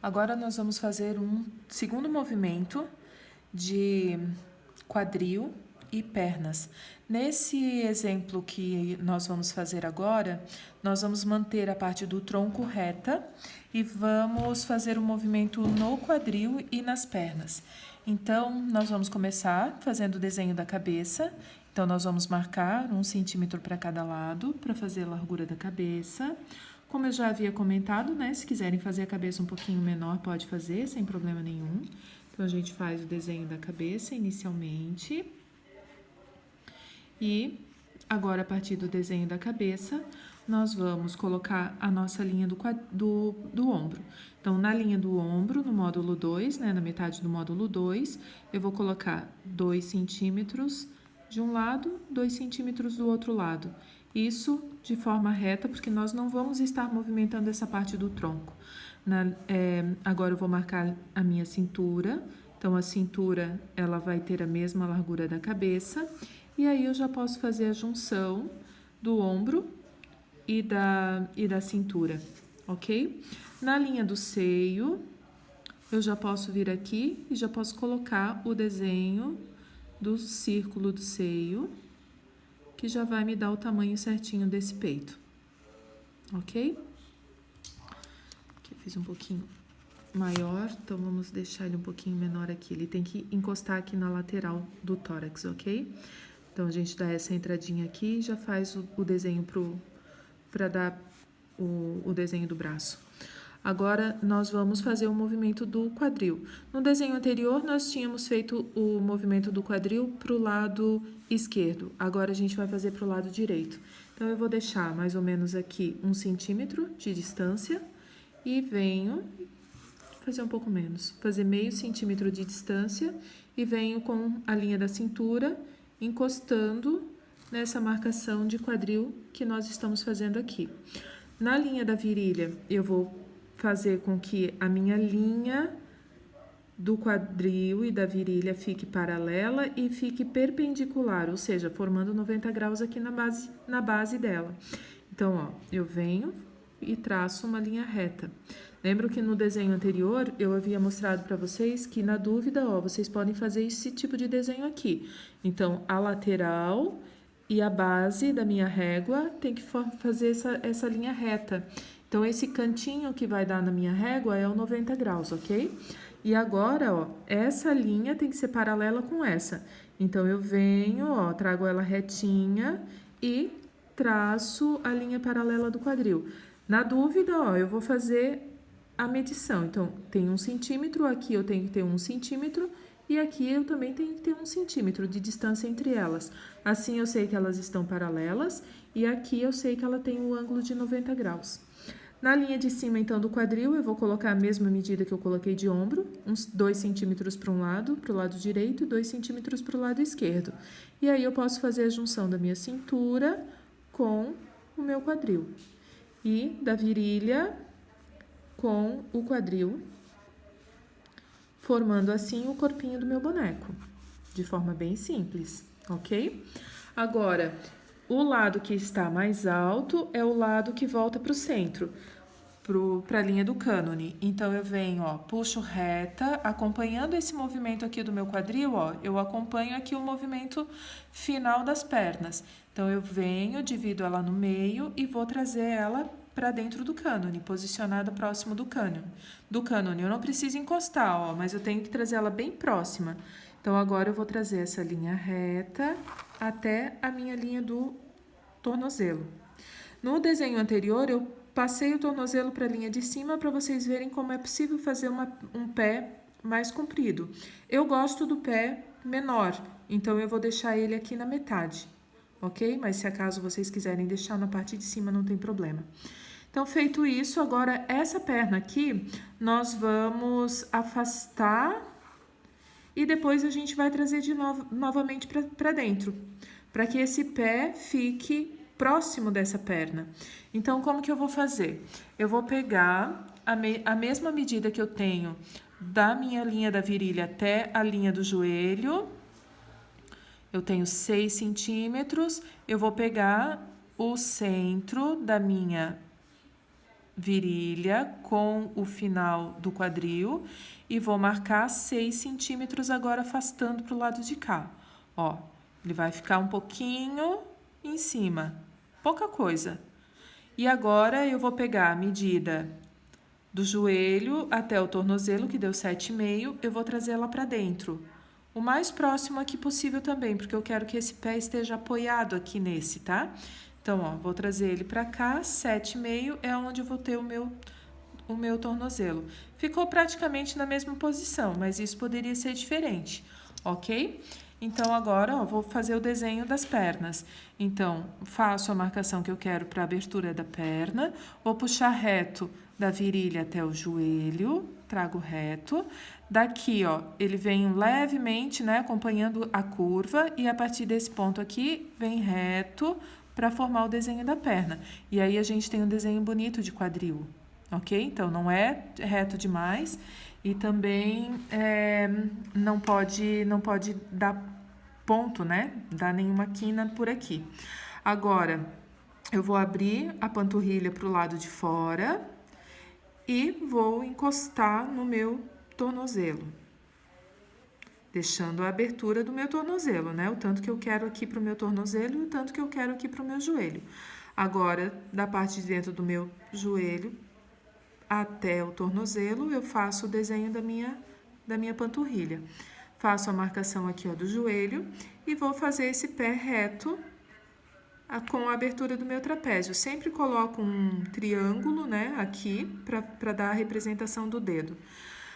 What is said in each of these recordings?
Agora nós vamos fazer um segundo movimento de quadril e pernas. Nesse exemplo que nós vamos fazer agora, nós vamos manter a parte do tronco reta e vamos fazer um movimento no quadril e nas pernas. Então, nós vamos começar fazendo o desenho da cabeça. Então, nós vamos marcar 1 centímetro para cada lado para fazer a largura da cabeça. Como eu já havia comentado, né? Se quiserem fazer a cabeça um pouquinho menor, pode fazer, sem problema nenhum. Então, a gente faz o desenho da cabeça inicialmente. E agora, a partir do desenho da cabeça, nós vamos colocar a nossa linha do ombro. Então, na linha do ombro, no módulo 2, né, na metade do módulo 2, eu vou colocar 2 centímetros de um lado, 2 centímetros do outro lado. Isso de forma reta, porque nós não vamos estar movimentando essa parte do tronco. Agora eu vou marcar a minha cintura. Então, a cintura, ela vai ter a mesma largura da cabeça. E aí, eu já posso fazer a junção do ombro e da cintura, ok? Na linha do seio, eu já posso vir aqui e já posso colocar o desenho do círculo do seio, que já vai me dar o tamanho certinho desse peito, ok? Aqui eu fiz um pouquinho maior, então vamos deixar ele um pouquinho menor aqui. Ele tem que encostar aqui na lateral do tórax, ok? Então, a gente dá essa entradinha aqui e já faz o desenho para dar o desenho do braço. Agora, nós vamos fazer o movimento do quadril. No desenho anterior, nós tínhamos feito o movimento do quadril para o lado esquerdo. Agora, a gente vai fazer para o lado direito. Então, eu vou deixar mais ou menos aqui 1 centímetro de distância e venho fazer um pouco menos. Fazer meio centímetro de distância e venho com a linha da cintura encostando nessa marcação de quadril que nós estamos fazendo aqui. Na linha da virilha, eu vou fazer com que a minha linha do quadril e da virilha fique paralela e fique perpendicular, ou seja, formando 90 graus aqui na base dela. Então, ó, eu venho e traço uma linha reta. Lembro que no desenho anterior eu havia mostrado para vocês que, na dúvida, ó, vocês podem fazer esse tipo de desenho aqui. Então, a lateral e a base da minha régua tem que fazer essa linha reta. Então, esse cantinho que vai dar na minha régua é o 90 graus, ok? E agora, ó, essa linha tem que ser paralela com essa. Então, eu venho, ó, trago ela retinha e traço a linha paralela do quadril. Na dúvida, ó, eu vou fazer a medição. Então, tem 1 centímetro, aqui eu tenho que ter 1 centímetro e aqui eu também tenho que ter 1 centímetro de distância entre elas. Assim, eu sei que elas estão paralelas e aqui eu sei que ela tem um ângulo de 90 graus. Na linha de cima, então, do quadril, eu vou colocar a mesma medida que eu coloquei de ombro, uns 2 centímetros para o lado direito, e 2 centímetros para o lado esquerdo. E aí, eu posso fazer a junção da minha cintura com o meu quadril. E da virilha com o quadril, formando assim o corpinho do meu boneco, de forma bem simples, ok? Agora, o lado que está mais alto é o lado que volta para o centro, para a linha do cânone. Então, eu venho, ó, puxo reta, acompanhando esse movimento aqui do meu quadril, ó, eu acompanho aqui o movimento final das pernas. Então, eu venho, divido ela no meio e vou trazer ela para dentro do cânone, posicionada próximo do cânone. Eu não preciso encostar, ó, mas eu tenho que trazer ela bem próxima. Então, agora eu vou trazer essa linha reta até a minha linha do tornozelo. No desenho anterior, eu passei o tornozelo para a linha de cima para vocês verem como é possível fazer um pé mais comprido. Eu gosto do pé menor, então eu vou deixar ele aqui na metade, ok? Mas se acaso vocês quiserem deixar na parte de cima, não tem problema. Então, feito isso, agora essa perna aqui, nós vamos afastar e depois a gente vai trazer de novo, novamente para dentro, para que esse pé fique próximo dessa perna. Então, como que eu vou fazer? Eu vou pegar a mesma medida que eu tenho da minha linha da virilha até a linha do joelho. Eu tenho 6 centímetros. Eu vou pegar o centro da minha virilha com o final do quadril e vou marcar 6 centímetros agora afastando para o lado de cá. Ó, ele vai ficar um pouquinho em cima, pouca coisa. E agora eu vou pegar a medida do joelho até o tornozelo, que deu 7,5, eu vou trazer ela para dentro. O mais próximo aqui possível também, porque eu quero que esse pé esteja apoiado aqui nesse, tá? Então, ó, vou trazer ele para cá, 7,5 é onde eu vou ter o meu tornozelo. Ficou praticamente na mesma posição, mas isso poderia ser diferente, ok? Então, agora, ó, vou fazer o desenho das pernas. Então, faço a marcação que eu quero para a abertura da perna, vou puxar reto da virilha até o joelho, trago reto. Daqui, ó, ele vem levemente, né, acompanhando a curva e a partir desse ponto aqui, vem reto para formar o desenho da perna. E aí a gente tem um desenho bonito de quadril, ok? Então, não é reto demais e também não pode dar ponto, né? Dar nenhuma quina por aqui. Agora, eu vou abrir a panturrilha para o lado de fora e vou encostar no meu tornozelo, deixando a abertura do meu tornozelo, né? O tanto que eu quero aqui para o meu tornozelo e o tanto que eu quero aqui para o meu joelho. Agora, da parte de dentro do meu joelho até o tornozelo, eu faço o desenho da minha panturrilha. Faço a marcação aqui, ó, do joelho e vou fazer esse pé reto com a abertura do meu trapézio. Sempre coloco um triângulo, né, aqui para dar a representação do dedo.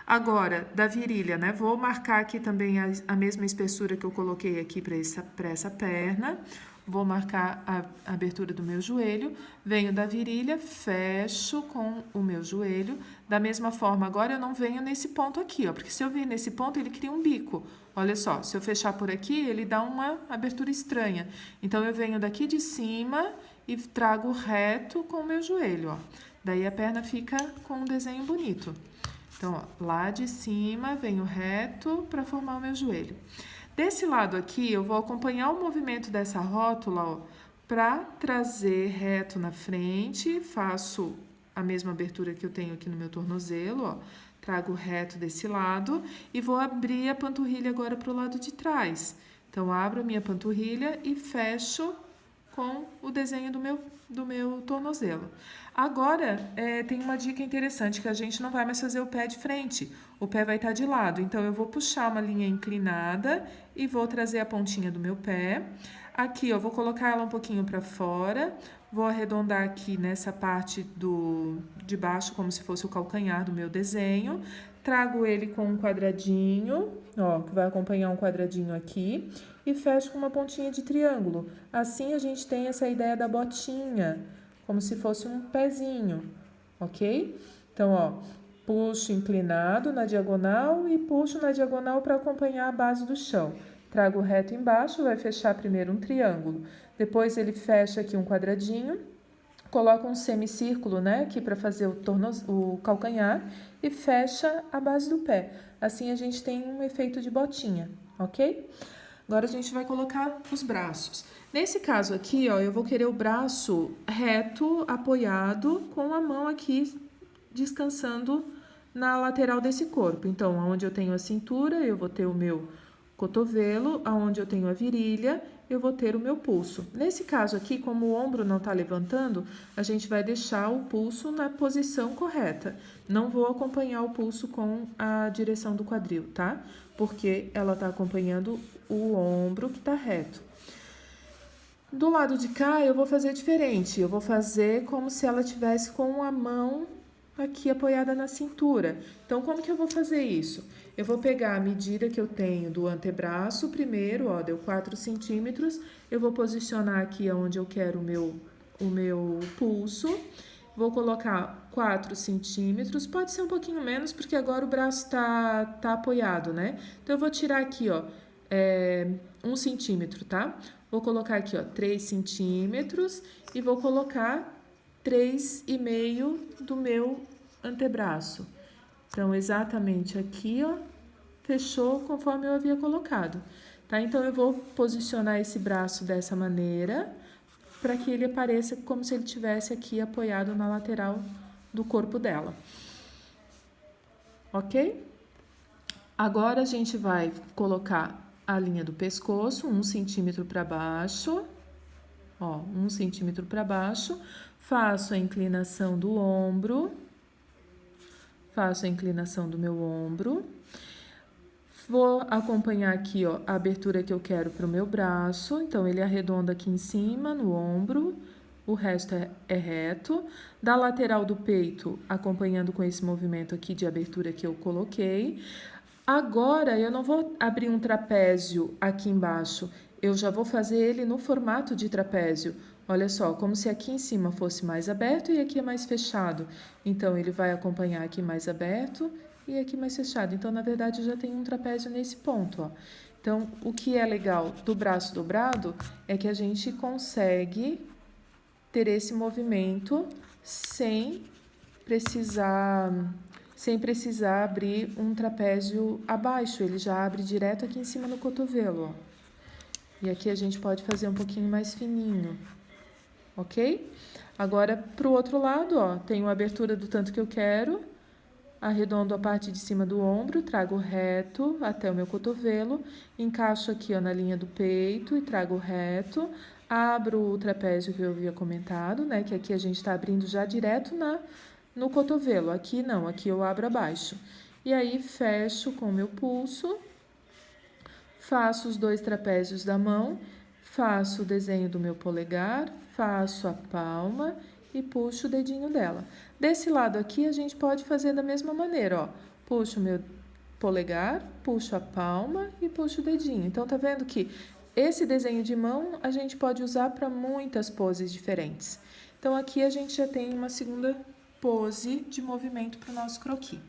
Agora, da virilha, né, vou marcar aqui também a mesma espessura que eu coloquei aqui para essa perna. Vou marcar a abertura do meu joelho, venho da virilha, fecho com o meu joelho. Da mesma forma, agora eu não venho nesse ponto aqui, ó, porque se eu vir nesse ponto, ele cria um bico. Olha só, se eu fechar por aqui, ele dá uma abertura estranha. Então, eu venho daqui de cima e trago reto com o meu joelho, ó. Daí a perna fica com um desenho bonito. Então, ó, lá de cima, venho reto para formar o meu joelho. Desse lado aqui, eu vou acompanhar o movimento dessa rótula, ó, para trazer reto na frente, faço a mesma abertura que eu tenho aqui no meu tornozelo, ó, trago reto desse lado e vou abrir a panturrilha agora para o lado de trás. Então, abro a minha panturrilha e fecho com o desenho do meu tornozelo. Agora, tem uma dica interessante, que a gente não vai mais fazer o pé de frente, o pé vai estar de lado. Então, eu vou puxar uma linha inclinada e vou trazer a pontinha do meu pé. Aqui, eu vou colocar ela um pouquinho para fora, vou arredondar aqui nessa parte de baixo, como se fosse o calcanhar do meu desenho. Trago ele com um quadradinho, ó, que vai acompanhar um quadradinho aqui, e fecho com uma pontinha de triângulo. Assim a gente tem essa ideia da botinha, como se fosse um pezinho, ok? Então, ó, puxo inclinado na diagonal e puxo na diagonal para acompanhar a base do chão. Trago reto embaixo, vai fechar primeiro um triângulo, depois ele fecha aqui um quadradinho, coloca um semicírculo, né, aqui para fazer o calcanhar e fecha a base do pé. Assim a gente tem um efeito de botinha, ok? Agora a gente vai colocar os braços. Nesse caso aqui, ó, eu vou querer o braço reto, apoiado, com a mão aqui descansando na lateral desse corpo. Então, onde eu tenho a cintura, eu vou ter o meu cotovelo, aonde eu tenho a virilha, eu vou ter o meu pulso. Nesse caso aqui, como o ombro não está levantando, a gente vai deixar o pulso na posição correta. Não vou acompanhar o pulso com a direção do quadril, tá? Porque ela está acompanhando o ombro que está reto. Do lado de cá, eu vou fazer diferente. Eu vou fazer como se ela tivesse com a mão aqui apoiada na cintura. Então, como que eu vou fazer isso? Eu vou pegar a medida que eu tenho do antebraço primeiro, ó, deu 4 centímetros. Eu vou posicionar aqui onde eu quero o meu pulso. Vou colocar 4 centímetros, pode ser um pouquinho menos, porque agora o braço tá apoiado, né? Então, eu vou tirar aqui, ó, 1 centímetro, tá? Vou colocar aqui, ó, 3 centímetros e vou colocar 3,5 do meu antebraço. Então, exatamente aqui, ó, fechou conforme eu havia colocado, tá? Então, eu vou posicionar esse braço dessa maneira, para que ele apareça como se ele tivesse aqui apoiado na lateral do corpo dela. Ok? Agora, a gente vai colocar a linha do pescoço, 1 centímetro para baixo, ó, 1 centímetro para baixo, faço a inclinação do ombro, faço a inclinação do meu ombro, vou acompanhar aqui, ó, a abertura que eu quero para o meu braço, então ele arredonda aqui em cima, no ombro, o resto é reto. Da lateral do peito, acompanhando com esse movimento aqui de abertura que eu coloquei. Agora, eu não vou abrir um trapézio aqui embaixo, eu já vou fazer ele no formato de trapézio. Olha só, como se aqui em cima fosse mais aberto e aqui é mais fechado. Então, ele vai acompanhar aqui mais aberto e aqui mais fechado. Então, na verdade, eu já tenho um trapézio nesse ponto, ó. Então, o que é legal do braço dobrado é que a gente consegue ter esse movimento sem precisar abrir um trapézio abaixo, ele já abre direto aqui em cima no cotovelo, ó. E aqui a gente pode fazer um pouquinho mais fininho, ok? Agora, pro outro lado, ó, tenho a abertura do tanto que eu quero, arredondo a parte de cima do ombro, trago reto até o meu cotovelo, encaixo aqui, ó, na linha do peito e trago reto, abro o trapézio que eu havia comentado, né, que aqui a gente tá abrindo já direto no cotovelo, aqui não, aqui eu abro abaixo. E aí, fecho com o meu pulso, faço os 2 trapézios da mão, faço o desenho do meu polegar, faço a palma e puxo o dedinho dela. Desse lado aqui, a gente pode fazer da mesma maneira, ó. Puxo o meu polegar, puxo a palma e puxo o dedinho. Então, tá vendo que esse desenho de mão a gente pode usar para muitas poses diferentes. Então, aqui a gente já tem uma segunda pose de movimento para o nosso croquis.